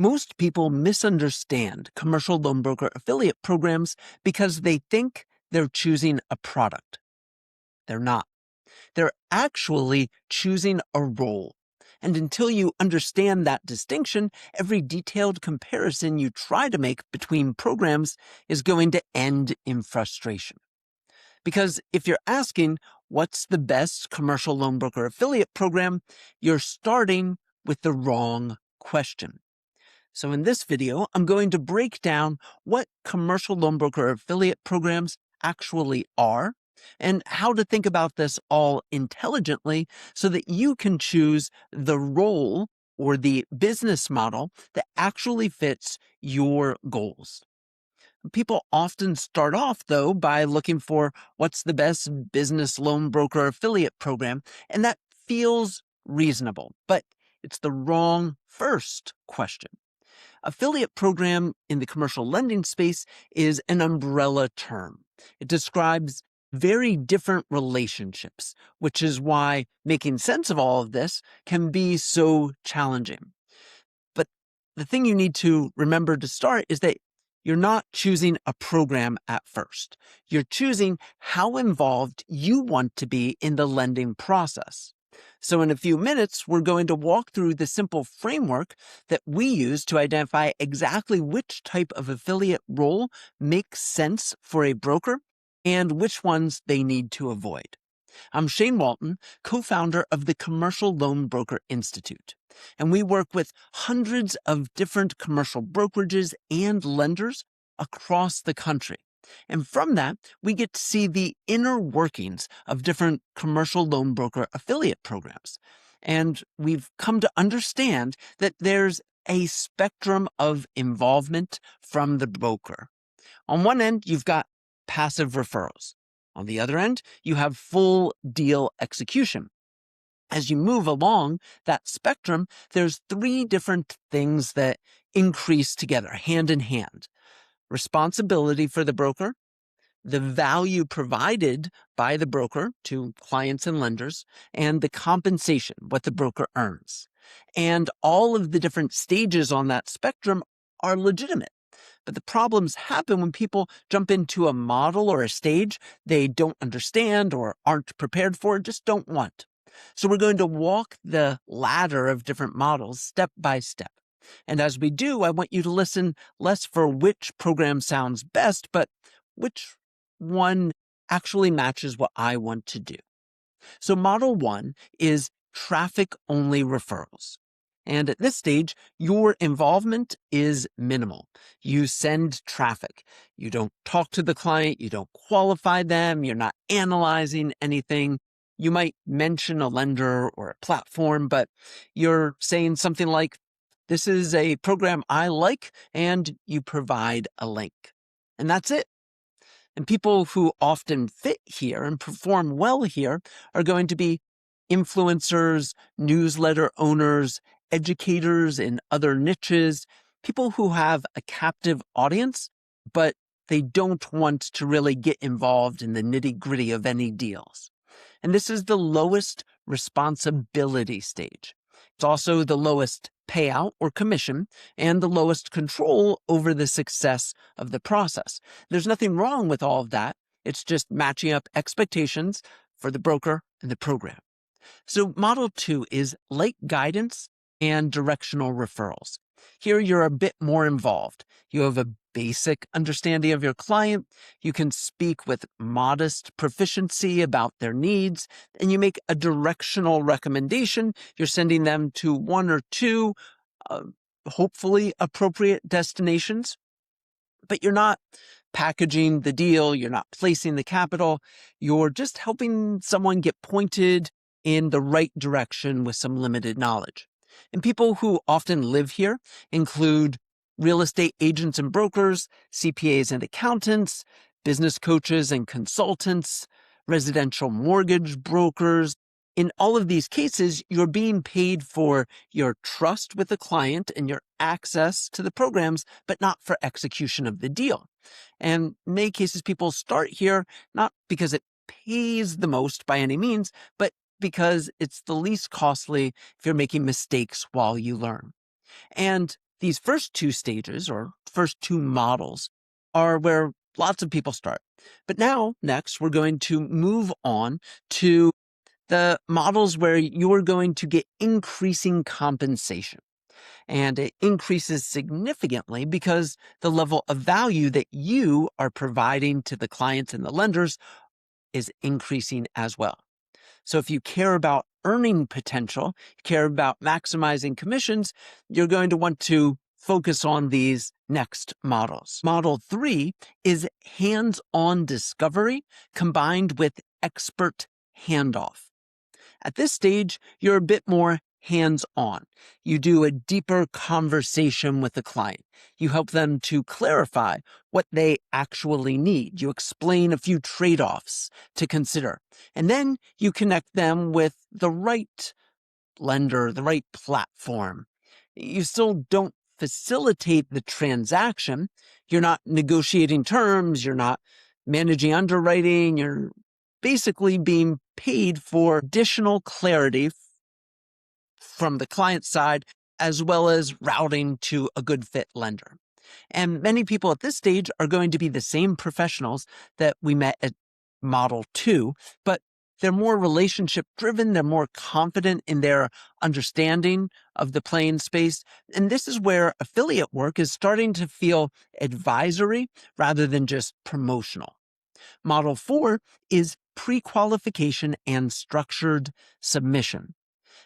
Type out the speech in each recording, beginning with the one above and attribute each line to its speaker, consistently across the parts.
Speaker 1: Most people misunderstand commercial loan broker affiliate programs because they think they're choosing a product. They're not. They're actually choosing a role. And until you understand that distinction, every detailed comparison you try to make between programs is going to end in frustration. Because if you're asking, what's the best commercial loan broker affiliate program, you're starting with the wrong question. So in this video, I'm going to break down what commercial loan broker affiliate programs actually are and how to think about this all intelligently so that you can choose the role or the business model that actually fits your goals. People often start off, though, by looking for what's the best business loan broker affiliate program, and that feels reasonable, but it's the wrong first question. Affiliate program in the commercial lending space is an umbrella term. It describes very different relationships, which is why making sense of all of this can be so challenging. But the thing you need to remember to start is that you're not choosing a program at first. You're choosing how involved you want to be in the lending process. So in a few minutes, we're going to walk through the simple framework that we use to identify exactly which type of affiliate role makes sense for a broker and which ones they need to avoid. I'm Shane Walton, co-founder of the Commercial Loan Broker Institute, and we work with hundreds of different commercial brokerages and lenders across the country. And from that, we get to see the inner workings of different commercial loan broker affiliate programs. And we've come to understand that there's a spectrum of involvement from the broker. On one end, you've got passive referrals. On the other end, you have full deal execution. As you move along that spectrum, there's three different things that increase together, hand in hand. Responsibility for the broker, the value provided by the broker to clients and lenders, and the compensation, what the broker earns. And all of the different stages on that spectrum are legitimate. But the problems happen when people jump into a model or a stage they don't understand or aren't prepared for, just don't want. So we're going to walk the ladder of different models step by step. And as we do, I want you to listen less for which program sounds best, but which one actually matches what I want to do. So model one is traffic-only referrals. And at this stage, your involvement is minimal. You send traffic. You don't talk to the client. You don't qualify them. You're not analyzing anything. You might mention a lender or a platform, but you're saying something like, this is a program I like, and you provide a link. And that's it. And people who often fit here and perform well here are going to be influencers, newsletter owners, educators in other niches, people who have a captive audience, but they don't want to really get involved in the nitty-gritty of any deals. And this is the lowest responsibility stage. It's also the lowest payout or commission and the lowest control over the success of the process. There's nothing wrong with all of that. It's just matching up expectations for the broker and the program. So model two is light guidance and directional referrals. Here you're a bit more involved. You have a basic understanding of your client. You can speak with modest proficiency about their needs, and you make a directional recommendation. You're sending them to one or two, hopefully appropriate destinations, but you're not packaging the deal. You're not placing the capital. You're just helping someone get pointed in the right direction with some limited knowledge. And people who often live here include real estate agents and brokers, CPAs and accountants, business coaches and consultants, residential mortgage brokers. In all of these cases, you're being paid for your trust with the client and your access to the programs, but not for execution of the deal. And in many cases, people start here not because it pays the most by any means, but because it's the least costly if you're making mistakes while you learn. And These first two stages, or first two models, are where lots of people start. But now, next, we're going to move on to the models where you're going to get increasing compensation. And it increases significantly because the level of value that you are providing to the clients and the lenders is increasing as well. So if you care about earning potential, care about maximizing commissions, you're going to want to focus on these next models. Model 3 is hands-on discovery combined with expert handoff. At this stage, you're a bit more hands-on. You do a deeper conversation with the client. You help them to clarify what they actually need. You explain a few trade-offs to consider. And then you connect them with the right lender, the right platform. You still don't facilitate the transaction. You're not negotiating terms. You're not managing underwriting. You're basically being paid for additional clarity from the client side, as well as routing to a good fit lender. And many people at this stage are going to be the same professionals that we met at Model 2, but they're more relationship driven. They're more confident in their understanding of the playing space. And this is where affiliate work is starting to feel advisory rather than just promotional. Model 4 is pre-qualification and structured submission.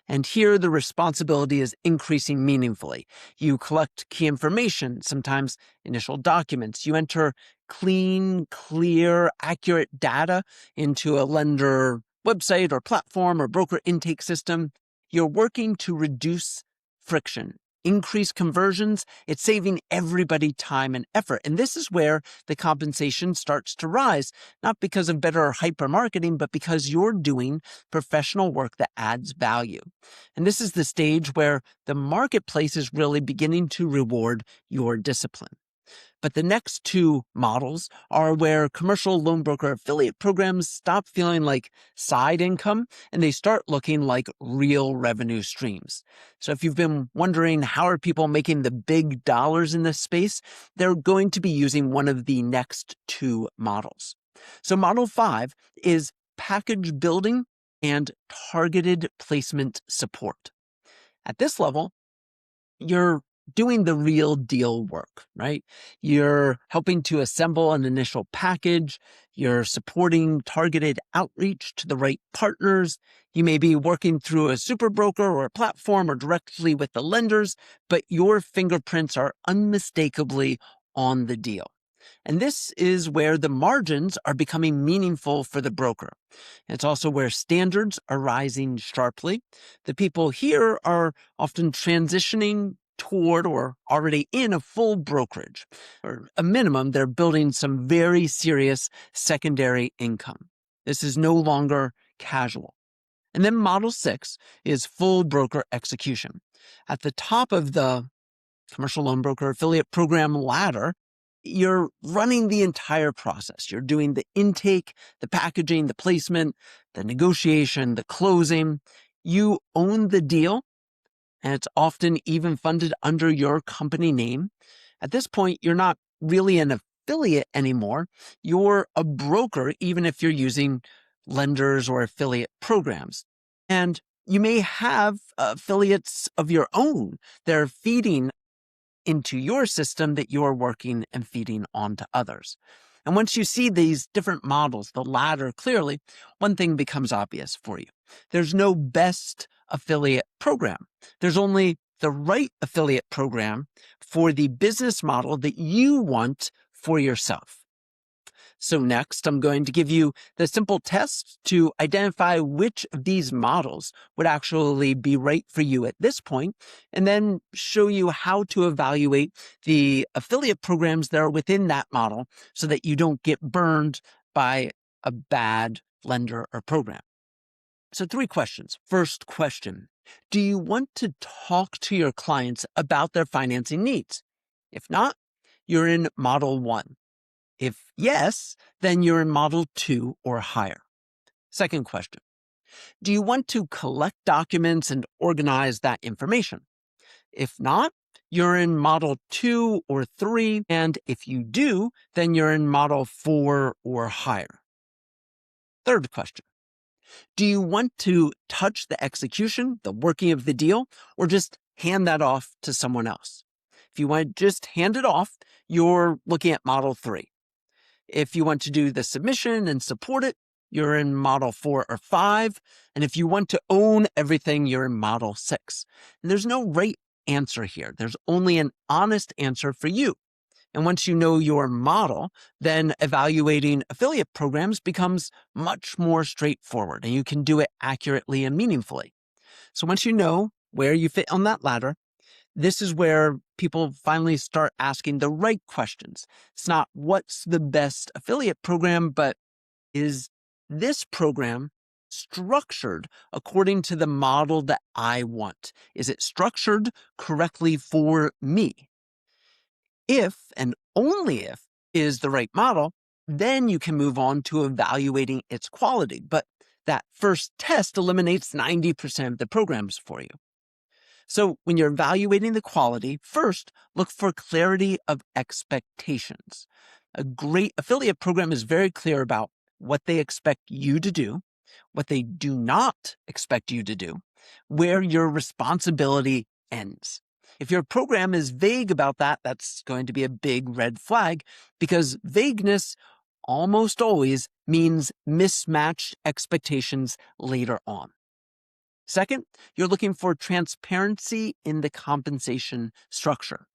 Speaker 1: And here the responsibility is increasing meaningfully. You collect key information, sometimes initial documents. You enter clean, clear, accurate data into a lender website or platform or broker intake system. You're working to reduce friction, increase conversions. It's saving everybody time and effort. And this is where the compensation starts to rise, not because of better hyper marketing, but because you're doing professional work that adds value. And this is the stage where the marketplace is really beginning to reward your discipline. But the next two models are where commercial loan broker affiliate programs stop feeling like side income and they start looking like real revenue streams. So if you've been wondering how are people making the big dollars in this space, they're going to be using one of the next two models. So model 5 is package building and targeted placement support. At this level, you're doing the real deal work, right? You're helping to assemble an initial package. You're supporting targeted outreach to the right partners. You may be working through a super broker or a platform or directly with the lenders, but your fingerprints are unmistakably on the deal. And this is where the margins are becoming meaningful for the broker. It's also where standards are rising sharply. The people here are often transitioning toward or already in a full brokerage. Or a minimum, they're building some very serious secondary income. This is no longer casual. And then model 6 is full broker execution. At the top of the commercial loan broker affiliate program ladder, you're running the entire process. You're doing the intake, the packaging, the placement, the negotiation, the closing. You own the deal, and it's often even funded under your company name. At this point, you're not really an affiliate anymore. You're a broker, even if you're using lenders or affiliate programs. And you may have affiliates of your own. They're feeding into your system that you're working and feeding on to others. And once you see these different models, the ladder clearly, one thing becomes obvious for you. There's no best affiliate program. There's only the right affiliate program for the business model that you want for yourself. So next, I'm going to give you the simple test to identify which of these models would actually be right for you at this point, and then show you how to evaluate the affiliate programs that are within that model so that you don't get burned by a bad lender or program. So 3 questions. First question, do you want to talk to your clients about their financing needs? If not, you're in model 1. If yes, then you're in model 2 or higher. Second question, do you want to collect documents and organize that information? If not, you're in model 2 or 3, and if you do, then you're in model 4 or higher. Third question. Do you want to touch the execution, the working of the deal, or just hand that off to someone else? If you want to just hand it off, you're looking at model 3. If you want to do the submission and support it, you're in model 4 or 5. And if you want to own everything, you're in model 6. And there's no right answer here. There's only an honest answer for you. And once you know your model, then evaluating affiliate programs becomes much more straightforward, and you can do it accurately and meaningfully. So once you know where you fit on that ladder, this is where people finally start asking the right questions. It's not what's the best affiliate program, but is this program structured according to the model that I want? Is it structured correctly for me? If and only if is the right model, then you can move on to evaluating its quality. But that first test eliminates 90% of the programs for you. So when you're evaluating the quality, first look for clarity of expectations. A great affiliate program is very clear about what they expect you to do, what they do not expect you to do, where your responsibility ends. If your program is vague about that, that's going to be a big red flag, because vagueness almost always means mismatched expectations later on. Second, you're looking for transparency in the compensation structure.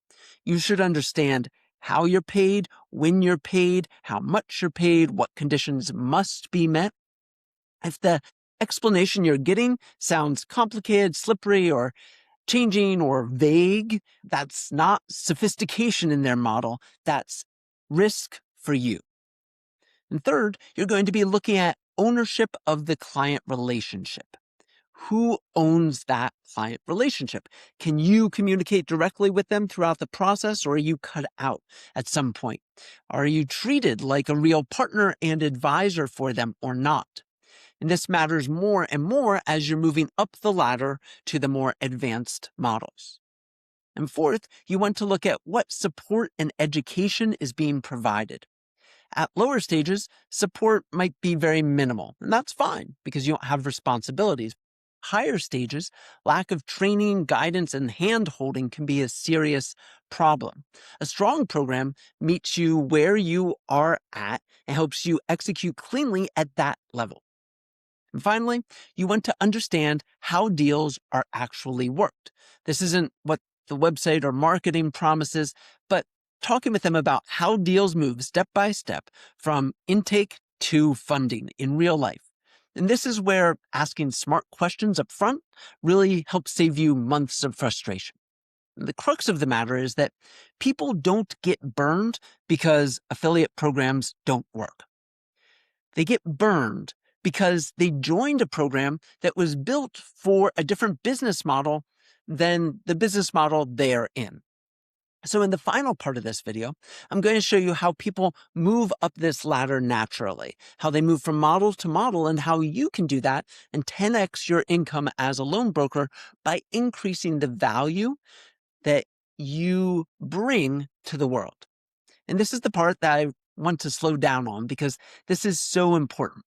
Speaker 1: You should understand how you're paid, when you're paid, how much you're paid, what conditions must be met. If the explanation you're getting sounds complicated, slippery, or changing or vague, that's not sophistication in their model. That's risk for you. And third, you're going to be looking at ownership of the client relationship. Who owns that client relationship? Can you communicate directly with them throughout the process, or are you cut out at some point? Are you treated like a real partner and advisor for them or not? And this matters more and more as you're moving up the ladder to the more advanced models. And fourth, you want to look at what support and education is being provided. At lower stages, support might be very minimal, and that's fine because you don't have responsibilities. Higher stages, lack of training, guidance, and hand-holding can be a serious problem. A strong program meets you where you are at and helps you execute cleanly at that level. And finally, you want to understand how deals are actually worked. This isn't what the website or marketing promises, but talking with them about how deals move step by step from intake to funding in real life. And this is where asking smart questions up front really helps save you months of frustration. The crux of the matter is that people don't get burned because affiliate programs don't work. They get burned because they joined a program that was built for a different business model than the business model they're in. So in the final part of this video, I'm going to show you how people move up this ladder naturally, how they move from model to model, and how you can do that and 10x your income as a loan broker by increasing the value that you bring to the world. And this is the part that I want to slow down on because this is so important.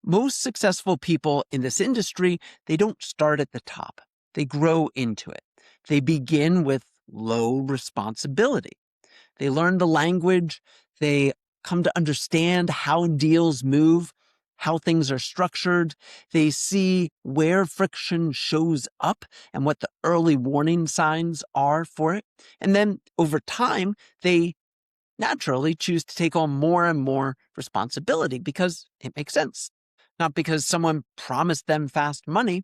Speaker 1: Most successful people in this industry, they don't start at the top. They grow into it. They begin with low responsibility. They learn the language. They come to understand how deals move, how things are structured. They see where friction shows up and what the early warning signs are for it. And then over time, they naturally choose to take on more and more responsibility because it makes sense. Not because someone promised them fast money,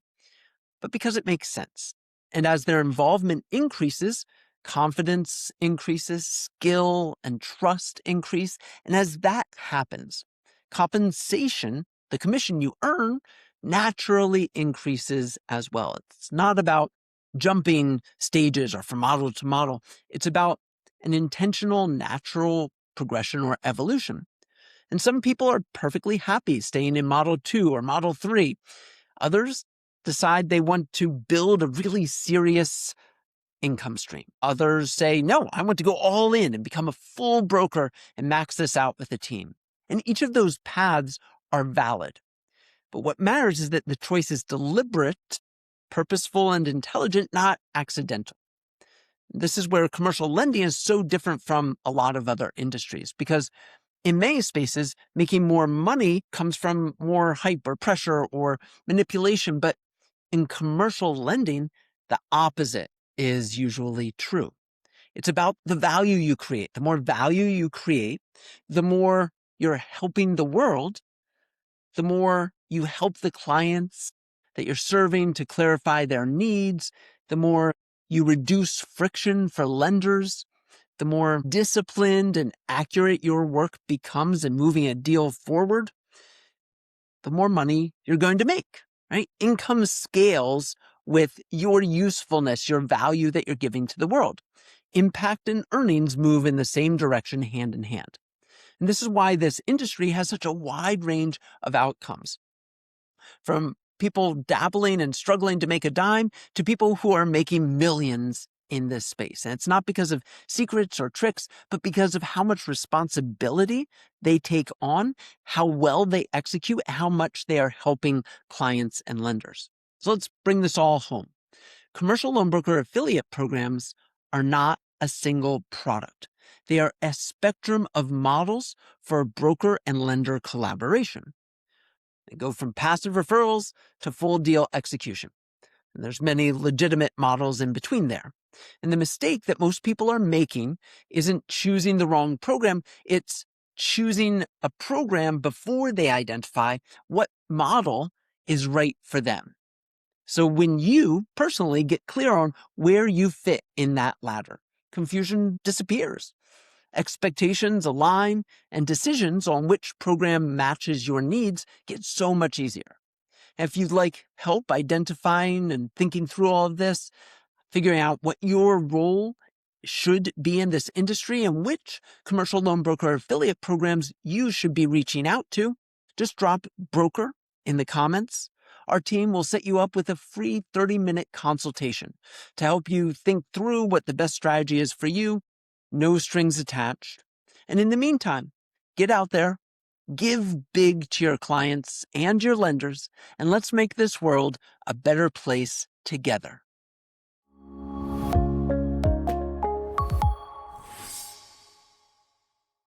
Speaker 1: but because it makes sense. And as their involvement increases, confidence increases, skill and trust increase. And as that happens, compensation, the commission you earn, naturally increases as well. It's not about jumping stages or from model to model. It's about an intentional, natural progression or evolution. And some people are perfectly happy staying in Model 2 or Model 3. Others decide they want to build a really serious income stream. Others say, no, I want to go all in and become a full broker and max this out with a team. And each of those paths are valid. But what matters is that the choice is deliberate, purposeful, and intelligent, not accidental. This is where commercial lending is so different from a lot of other industries, because in many spaces, making more money comes from more hype or pressure or manipulation. But in commercial lending, the opposite is usually true. It's about the value you create. The more value you create, the more you're helping the world, the more you help the clients that you're serving to clarify their needs, the more you reduce friction for lenders, the more disciplined and accurate your work becomes in moving a deal forward, the more money you're going to make, right? Income scales with your usefulness, your value that you're giving to the world. Impact and earnings move in the same direction, hand in hand. And this is why this industry has such a wide range of outcomes, from people dabbling and struggling to make a dime to people who are making millions in this space. And it's not because of secrets or tricks, but because of how much responsibility they take on, how well they execute, how much they are helping clients and lenders. So let's bring this all home. Commercial loan broker affiliate programs are not a single product. They are a spectrum of models for broker and lender collaboration. They go from passive referrals to full deal execution. And there's many legitimate models in between there. And the mistake that most people are making isn't choosing the wrong program. It's choosing a program before they identify what model is right for them. So when you personally get clear on where you fit in that ladder, confusion disappears. Expectations align, and decisions on which program matches your needs get so much easier. If you'd like help identifying and thinking through all of this, figuring out what your role should be in this industry and which commercial loan broker affiliate programs you should be reaching out to, just drop broker in the comments. Our team will set you up with a free 30-minute consultation to help you think through what the best strategy is for you, no strings attached. And in the meantime, get out there, give big to your clients and your lenders, and let's make this world a better place together.